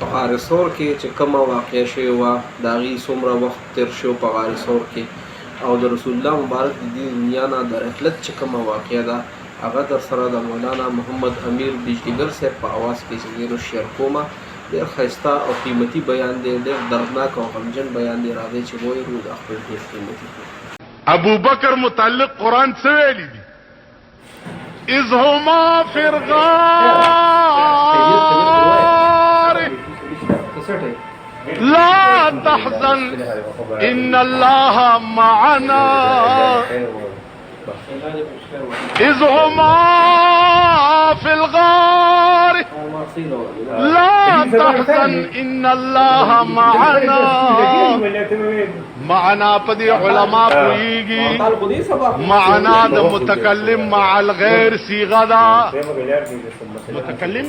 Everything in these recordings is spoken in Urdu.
په غار ثور کې چې کومه واقعه شوې وه د هغې څومره وخت تېر شو په غار ثور کې او د رسول الله مبارک د دې دنیا نه د رحلت چې کومه واقعه ده هغه در سره د مولانا محمد امیر بجلیګر صاحب په اواز کې چې زه شیر کومه. ډېر ښایسته او قیمتي بیان دی، ډېر دردناک او غمجن بیان دی. راځئ چې ووایو د خپل ډېر قیمتي ابو بکر متعلق قرآن څه ویلي دي؟ اذ هما فی الغار لا تحزن ان الله معنا اذ هما في الغار لا تحزن ان الله معنا. معنا پدی علماء پوئیگی معنا د متکلم مع الغیر صیغه دا متکلم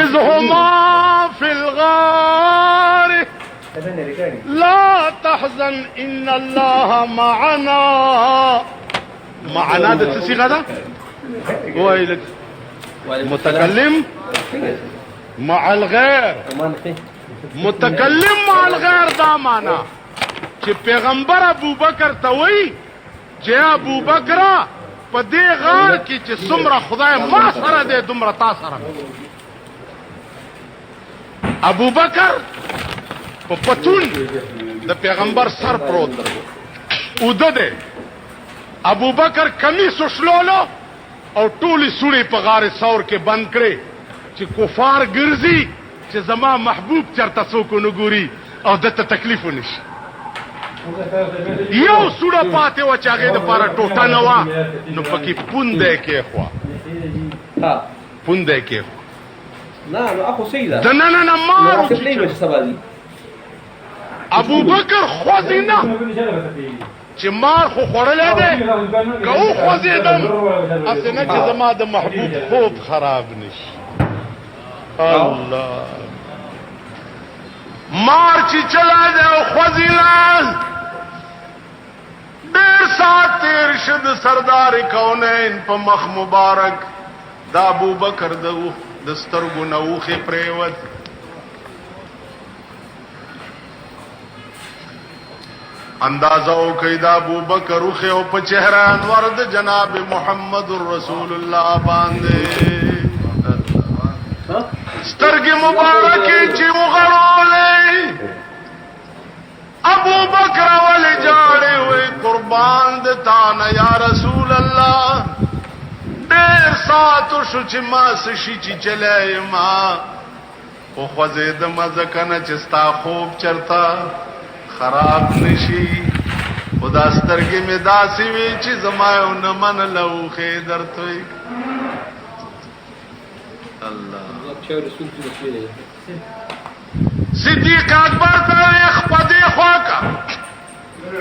اذ هما في الغار لا تحزن ان الله معنا. معنا د صيغه ده وایل متکلم مع الغیر متکلم مع الغیر دا معنا چې پیغمبر ابو بکر ته وایي چې ابو بکر په دې غار کې چې څومره خدای ما سره دی دومره تا سره. ابو بکر په پتون د پیغمبر سر پروت اوده دی. ابو بکر کمیس وشلولو او ټولې سوړې په غار ثور کې بند کړې چې کفار ګرځي چې زما محبوب چرته څوک ونه ګوري او دته تکلیف ونشي. یو سوړه پاتې وه چې هغې دپاره ټوټه نه وه نو پکې پونده یې کېښوه پونده یې کېښوه د ننه مار ابو بکر خوځي نه چې مار خو خوړلی دی که وخوځېدم هسې نه چې زما د محبوب خوب خراب نشي. الله مار چې چلی دی او خوځي نه ډېر ساعت تېر شه د سردار کونین په مخ مبارک د ابو بکر د سترګو نه اوښې پرېوت. اندازه وکړئ د ابو بکر اوښې او په چهره انور د جناب محمد رسول الله باندې سترګې مبارکې چې وغړولې. ابو بکر ولې جاړې وې قربان د تا نه یا رسول الله ډېر ساعت شو چې ما څه شي چې چلی یما خو خوځېدمه ځکه نه چې ستا خوب چرته خراب نشي. خو دا سترګې مې داسې وې چې زما یو نه منله اوښې درته الله صدیق اکبر ته خپه دې خوا کا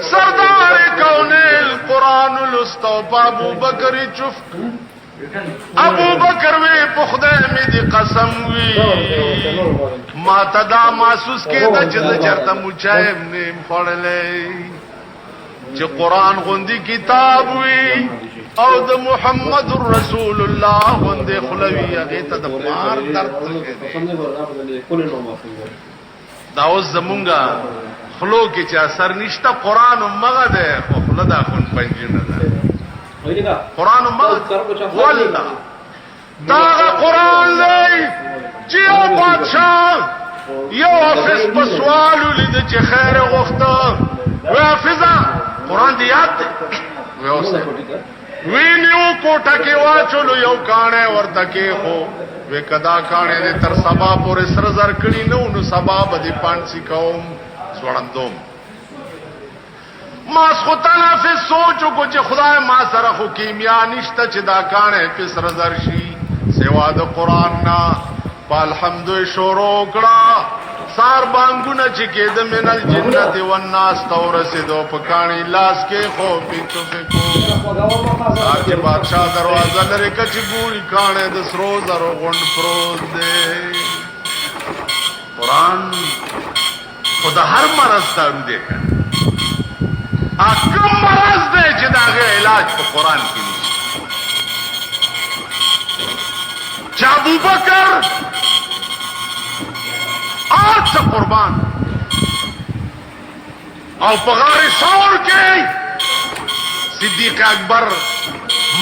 سردار کونیل قرآن لست او په ابو بکر چف ابو بکر وی په خدای مې دې قسم وی ما ته دا محسوس کېده چې زه چېرته موچایم نیم خوړلی چې قرآن غوندې کتاب وي او د محمد رسول الله غوندې خوله وي هغې ته د مار درد دا اوس زمونږه خلو کې چې اثر نشته. قرآن همغه دی خو خوله دا خون پنجي نه ده. قرآن همغه والله دا هغه قرآن دی چې یو بادشاه یو حافظ په سوال ولیده چې خیر یې غوښته وی حافظه قرآن دی یاد دی وی نیو کوټه کې واچولو یو کاڼی ورته کېښو وی که دا کاڼی دی تر سبا پورې سره زر کړي نه نو سبا به دې پانسي کوم ځوړندوم. ماسخوتن حافظ سوچ وکړو چې خدای ما سره خو کیمیا نشته چې دا کاڼی پې سره زر شي سوا د قرآن نه. په الحمدو یې شروع کړه سار بانگونه چې کېده من الجنت والناس تورسېدو په کاڼي لاس کې خو پیچو فکو سار چې بادشاہ دروازه لري که چې ګوري کاڼی د سرو زرو غونډ پروت دی قرآن خو د هر مرض دارو دی که کوم مرض دی چې د هغې علاج په قرآن کې نشته چې ابوبکر آج قربان او په غار ثور کې صدیق اکبر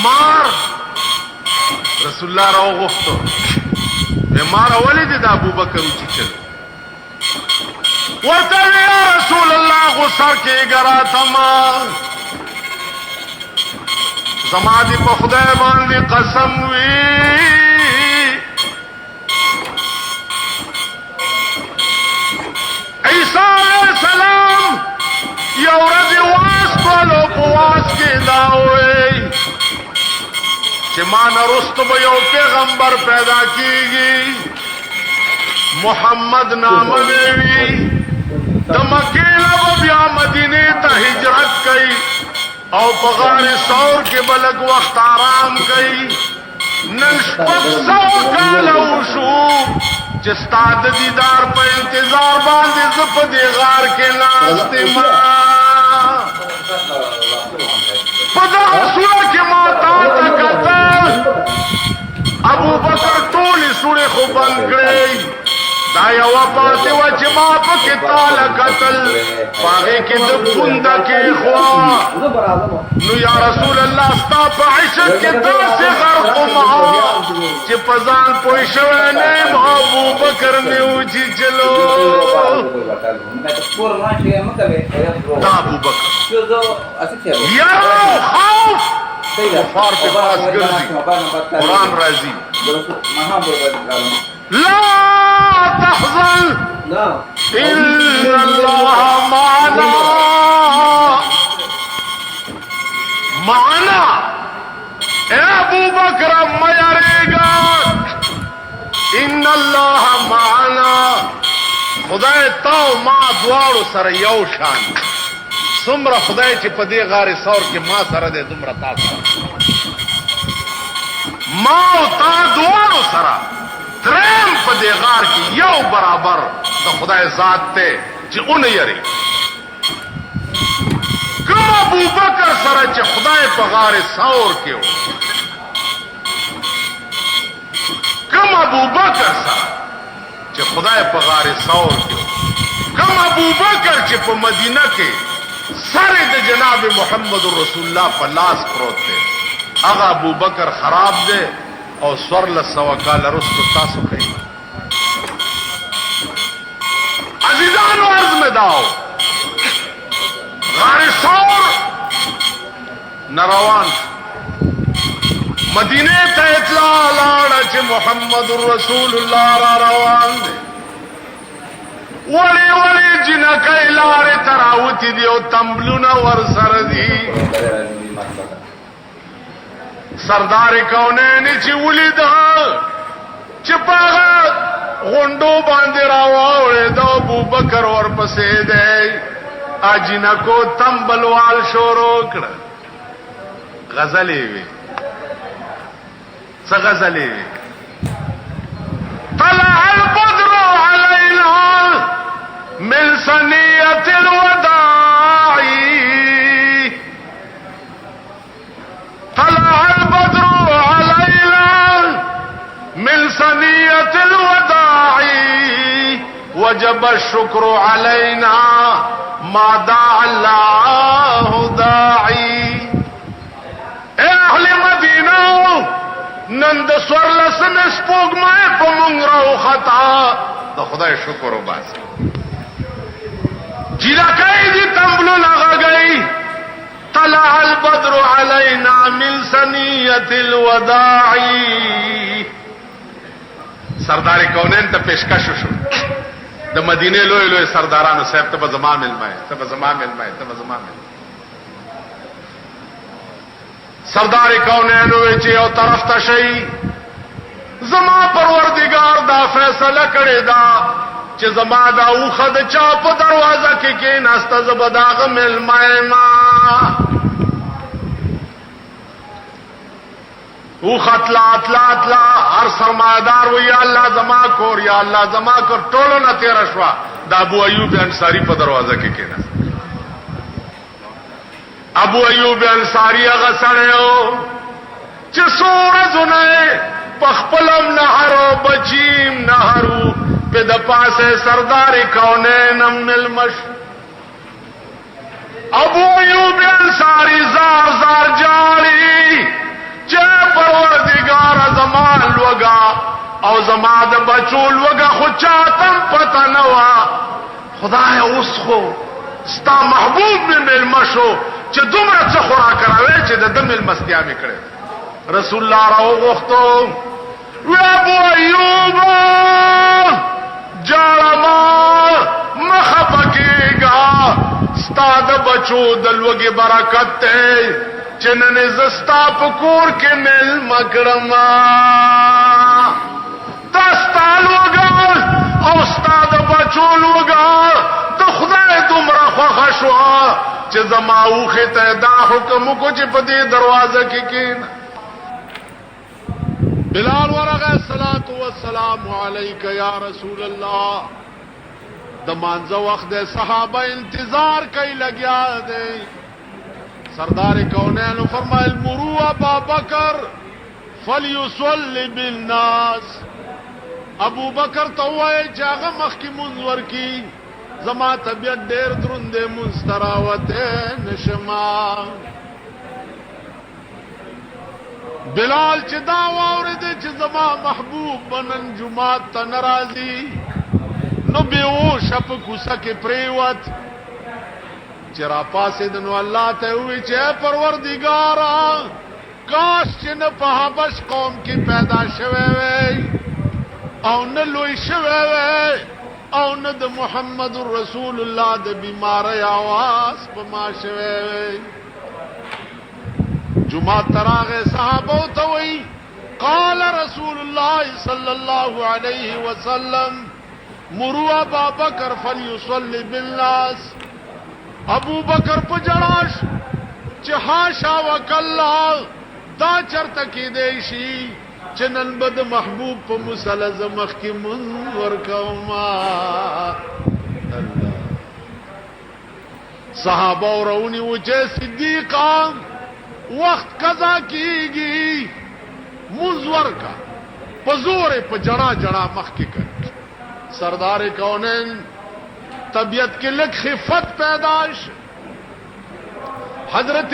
مار رسول الله راو غوښتو مار ولې د ابوبکر وچیچل ورته یا رسول الله غسر کې ګرا تما زما دې په خدای باندې قسم وی عیسی علیہ السلام یو ورځ واستولو په واس کې دا وی چې ما نه وروسته به یو پیغمبر پیدا کیږي محمد نامه وی د مکې نه به بیا مدینې ته هجرت کوي او په غار ثور کې به لږ وخت آرام کوي نن 600 کاله وشو چې ستا د دیدار په انتظار باندې زه په دې غار کې ناست یم په دغه سوره کې ما تا ته کتل ابوبکر ټولې سورې خو بند کړې دا یوه پاتې وه چې ما پکې تاله کتل په هغې کې د پونده کېښوا نو یا رسول الله ستا په عشق کې داسې غرق وم چې په ځان پوه شوی نه یم ابوبکر مې وچیچلو دا ابوبکر یو خوف کفار په پاس ګرځي قرآن راځي لا تحزن إن الله معنا اے ابو بکر ما یریگا ان الله معنا خدای تا ما دوارو سره یو شان څومره خدای چې په دې غار ثور کې ما سره دې دومره تاسو ما او تا دوارو سره درم په دې غار کې یو برابر د خدای ذات ته چې اون یری کوم ابو بکر سره چې خدای په غار ثور کې و کوم ابو بکر سره چې خدای په غار ثور کې و کوم ابو بکر چې په مدینه کې سره د جناب محمد رسول الله په لاس پروت دی هغه ابو بکر خراب دی او سور لسوا کال رسو تاسو کوي عزیزانو عرض میں داو غار ثور نروان مدینه ته اطلاع لاړه چې محمد رسول الله را روان دی ولی ولی جنکای لارې تراوتی دی او تمبلونه ور سره دی سردار کونین چې ولید چې پاغه غوندو باندې راوړې د ابو بکر ورپسې دی اجنکو تمبلوال شروع کړ غزلې وی څه غزلې وی طلع البدر علينا من ثنية الوداع طلع البدر علينا من ثنية الوداع وجب الشكر علينا ما دعا الله داعي اهل مدینه نن د سورلس نسپوږ مې په مونږ راو خطا د خدای شکر وباسه جلکای دي تمبلو لغاگئی طلع البدر علينا من ثنية الوداع سردار کونین ته پیشکش شو د مدینه لوی لوی سردارانو صاحب ته زما ملمای ته زما ملمای ته زما ملمای سردار کونین وی چې یو طرف ته شي زما پروردگار دا فیصله کړی دا چې زما دا اوخه د چا په دروازه کې کېناسته زه به د هغه مېلمه یمه اوخه تلا هر سرمایدار و یا الله زما کور یا الله زما کور ټولو نه تېره شوه د ابو ایوب انصاري په دروازه کې کېناسته ابو ایوب انصاری هغه سړی و چې څو ورځونه په خپلم نهرو بچیم نهرو په د پاسه سردار کونینم ملمش ابو ایوب انصاری زار جاړي چې پروردگار زمان لوګا او زما د بچو لوګا خو چاتم پته نه وا خدای اوس خو ستا محبوب می ملمشو چې دومره څه خوراک راوي چې د دمل مستیا می کړي رسول الله راو غوښتو و ابو ایوب جالما مخفقېږه ستا د بچو د لوږې برکت دی چې نن زه ستا په کور کې مېلمه کړم دا ستا لوږه او ستا د بچو لوږه د خدای دومره خوښه شوه چې زما اوښې ته دا حکم وکړو چې په دې دروازه کې کېنه بلال ورغه الصلاة والسلام علیک یا رسول الله د مانځه وخت د صحابه انتظار کوي لګیا دی سردار کونین فرمایل مرو ابا بکر فلیصلی بالناس ابو بکر ته وایي چې هغه مخکې مونځ ورکي زما طبیعت ډېر دروند دی مونځ ته راوتی نشما بلال چې دا واورېدی چې زما محبوب به نن جومات ته نه راځي نو بېهوشه په کوڅه کې پرېوت چې راپاسېد نو الله ته ووایي چې ای پروردګاره کاش چې نه په حبش قوم کې پیدا شوی وی او نه لوی شوی وی او نه د محمد رسول الله د بیماری آواز په ما شوی وی جمعه تراغه صحابه ته وی قال رسول الله صلی الله علیه وسلم مروا ابا بکر فلیصلی بالناس ابو بکر په جړاش چې حاشا وکلا دا چرته کې دی شي چې نن بد محبوب په مسلز مخ کې منور کوما صحابه ورونی و چې صدیقا وقت قضا کیږي منزور کا پزور په جڑا مخ کې کړ سردار کونین طبیعت کې لک خفت پیداش حضرت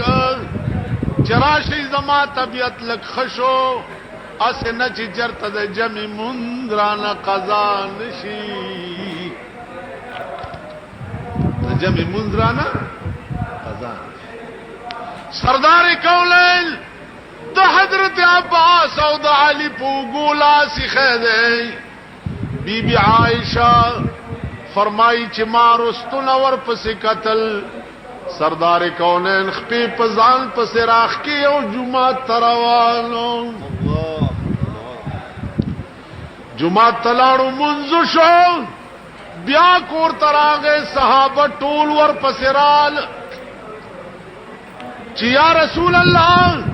کړ چراشی زما طبیعت لک خشو اس نه چې چرته د جمع مندرانه قضا نشي د جمع مندرانه قضا سردار کونین د حضرت عباس او د علی په ګولا سیخه دی بی بی عائشہ فرمائی چې ما رستونه ور پسې قتل سردار کونین خپې پزان پسې راخ کې او جمعه تروانو جمعه تلاړو منځ شو بیا کور تراغه صحابه ټول ور پسې رال چې یا رسول الله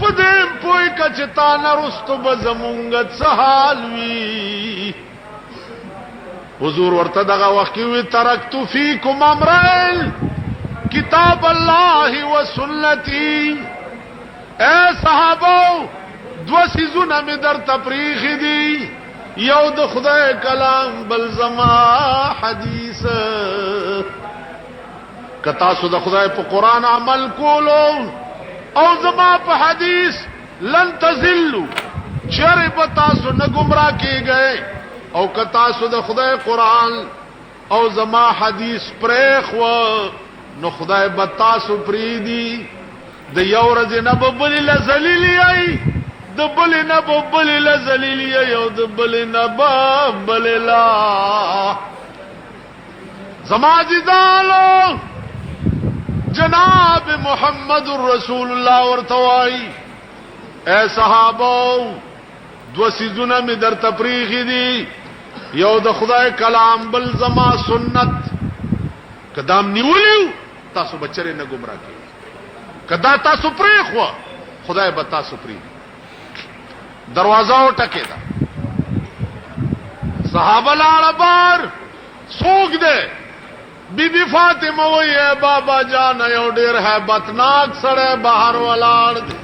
پدیم پوی کچتا نرستو بزمونگت سحال وی حضور ورته دغه وخت کې وی ترکتو فیکم امرین کتاب الله و سنتی اے صحابو دو سیزونه می در تپریخ دی یو د خدای کلام بل زما حدیث کتا سو د خدای په قران عمل کولو او زما په حدیث لن تزلوا شرب تاسو نه گمراه کیږئ او کتا سو د خدای قران او زما حدیث پرېخ و نو خدای به تاسو پریدي د یو ورځ نه ببل لذلیلی ای د بل نه ببل لذلیلی ای او د بل نه ببل لا زما جدالو جناب محمد رسول الله ورتوائی اے صحابو دو سیزونه می در تفریخی دی یو د خدای کلام بل زما سنت کدام نیولیو تاسو بچره نه گمراه کی کدا تاسو پریخوا خدای به تاسو پری دروازه ټکه دا صحابه لاړ بار سوق دے بی بی فاطمه وې بابا جان یو ډیر hebatnak سره بهر ولاړ دي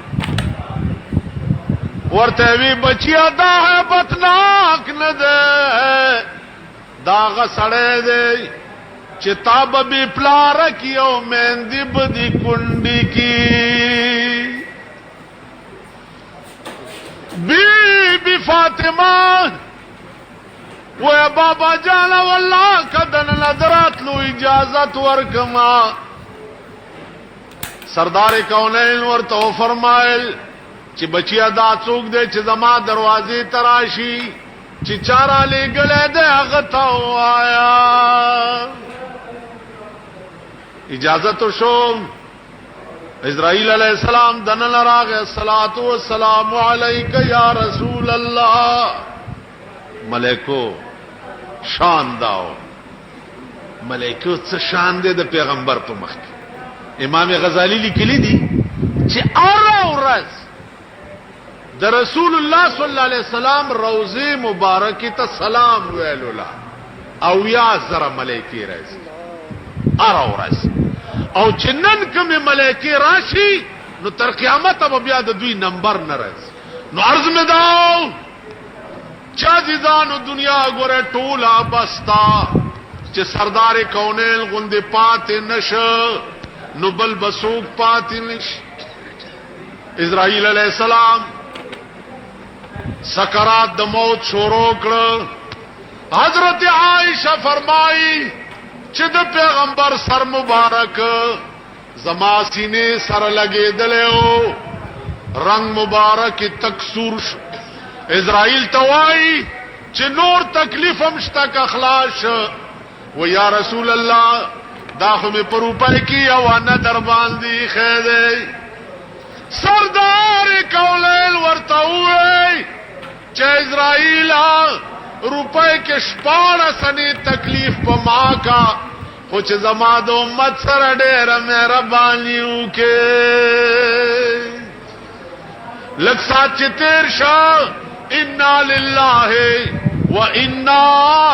ورته وی بچیا دا hebatnak نه ده دا غسړې دی چې تاب بی پلار کیو مهندی بدی کونډی کی بی بی فاطمه وے بابا جانا واللہ کدن نظرات لو اجازت ورکما سردار کونین ورتو فرمائل چی بچیا دا چوک دے چی زما دروازی تراشی چی چارا لے گلے دے اغتا آیا اجازت شو اسرائیل علیہ السلام دنن راغ الصلاة والسلام علیک یا رسول اللہ ملائکو شان داو ملائکو څه شان دے د پیغمبر په مخ کې امام غزالی لیکلی دی چې اورز د رسول الله صلی الله علیه وسلم روضه مبارکه ته سلام ویلولا او یا زره ملائکی راځي اورز او چنن کوم ملائکی راشي نو تر قیامت به بیا د دوی نمبر نه راځي نو عرض می داو چاجزانو دنیا گورے ٹولا بستا چه سردار کونیل غندے پاتے نش نبل بسوک پاتے نش اسرائیل علیہ السلام سکرات د موت شروع کړ حضرت عائشہ فرمائی چې د پیغمبر سر مبارک زما سینے سر لگے دلیو رنگ مبارک تکسور اسرائیل توائی چې نور تکلیف همشتا کا خلاص و یا رسول الله دا خو می پر اوپر کی او نه در باندې خېده سردار کولل ورته وای چې اسرائیل روپے کې شپاړه سنې تکلیف په ما کا خو چې زما د امت سره ډېر مهرباني وکې لک سات چې تیر شاه انا لله وانا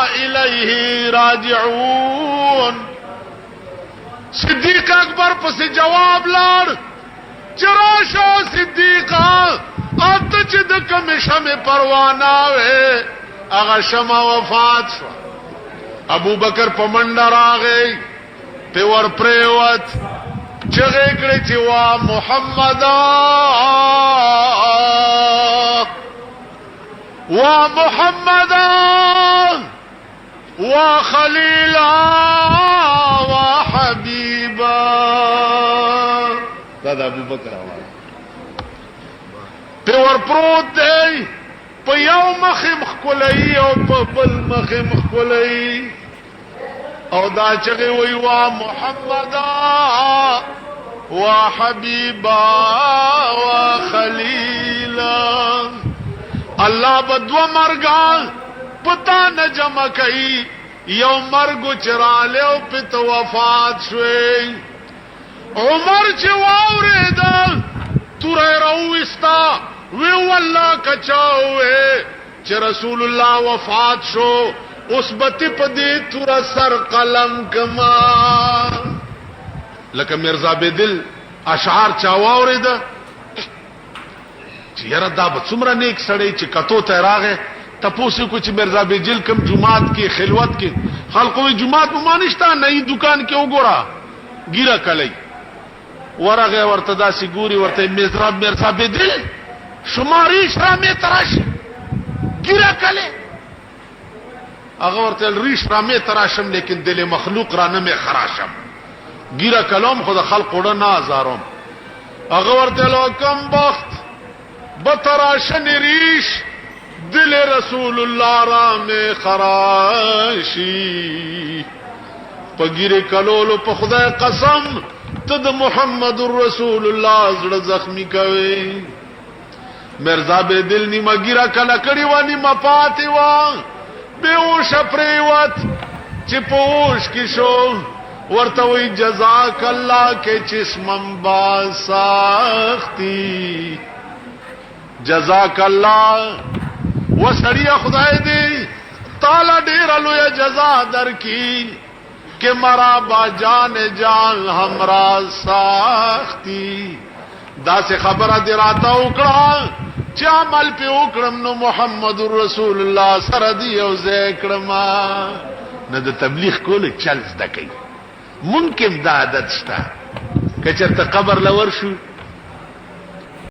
الیہ راجعون صدیق اکبر پس جواب لاړ چراشو صدیقا ات چې د کوم شمه پروانه وې هغه شمه وفات شو ابو بکر پمنډ راغی په ور پریوت چغې کړې چې وا محمد ومحمد وخليلا وحبيبا دا ابو بکر آواز په ور پروت دی په یو مخم خولای او په بل مخم خولای او دا چې وی وا محمد وحبيبا وخليلا الله بدو مرګا پتا نه جمع کوي یو مرګ چراله او پت وفات شوي عمر چې واورېدل تورې راوستا وی والله کچاوې چې رسول الله وفات شو اوس بت په دې تور سر قلم کما لکه مرزا بدل اشعار چا واورېد چې یاره دا به څومره نیک سړی چې کتو ته راغې تپوسو کو چې مرزا بیجل کم جمعات کې خلوت کې خلقو جمعات په مانشتا نه دکان کې وګورا ګیره کلی ورغه ورته داسې ګوري ورته مرزا بیجل شماري شرامه تراش ګیره کلی هغه ورته ریش رامه تراشم لیکن دل مخلوق را نه خراشم ګیره کلام خود خلق وړه نه هزارم هغه ورته لو کم بخت بتراشن ریش دل رسول الله را میں خراشی پگیر کلولو په خدای قسم ته د محمد رسول الله زړه زخمی کوي مرزا به دل نیمه ګیره کله کړي و نیمه پاتې و بیهوش پریوت چې پوش کی شو ورته وی جزاک الله کې چشمم با ساختی جزاک الله وسړیا خدای دې تعالی ډیر لوی جزا درکې کہ مرا با جان جان ہمرا ساختی دا سے خبر دراتا اکڑا چا عمل پہ اکڑم نو محمد رسول اللہ سردی او ذکرما نہ دا تبلیغ کول چل زدکی ممکن دا عادت شتا کہ چرته قبر لور شو